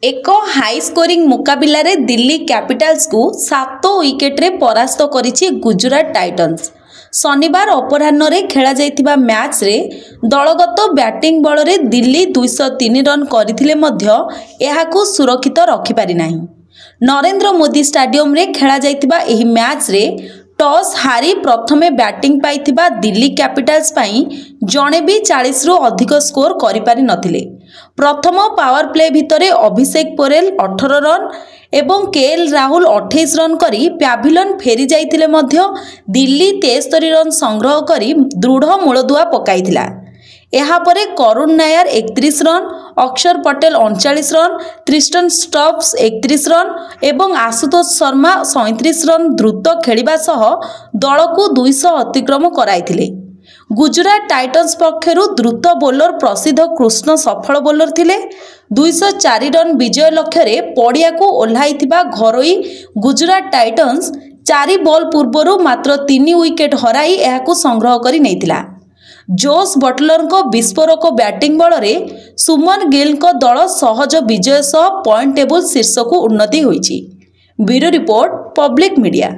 एक high scoring मुकाबिला रे Delhi Capitals को 7 विकेट्रे परास्त करिछि गुजरात टाइटन्स। शनिवार अपराह्न रे खेला जाइतिबा मैच रे दलगत बैटिंग बल रे दिल्ली 203 रन करथिले मध्य एहाकु सुरक्षित रखि पारि नाही। नरेंद्र मोदी स्टेडियम रे खेला जाइतिबा एही मैच रे टॉस हारी प्रथमे बैटिंग पाइथिबा दिल्ली कैपिटल्स पई जणे भी 40 रु अधिक स्कोर करि पारि नथिले। प्रथम पावर प्ले भितरे अभिषेक पोरेल 18 रन एवं केएल राहुल 28 रन करी प्याभिलन फेरी जाइतिले मध्य दिल्ली 73 रन संग्रह करी दृढ़ मूलदुआ पकाइथिला। एहापरे करुण नायर 31 रन, अक्षर पटेल 39 रन, त्रिस्टन स्टब्स 31 रन एवं आशुतोष शर्मा 37 रन द्रुत खेलिबा सह दलकु 200 अतिक्रम कराइथिले। गुजरात टाइटन्स पक्षरु द्रुत बोलर प्रसिद्ध कृष्ण सफल बोलर थिले। 204 रन विजय लक्ष्य रे पड़िया को ओह्लाइथिबा घरोई गुजरात टाइटन्स 4 बॉल पूर्वरु मात्र 3 विकेट हराई एहाकु संग्रह करि नैथिला। जोस बटलर को विस्फोरक बैटिंग बल रे सुमन गिल को दल सहज विजय सह पॉइंट टेबल शीर्ष को उन्नति होईछि। Bureau report, public media.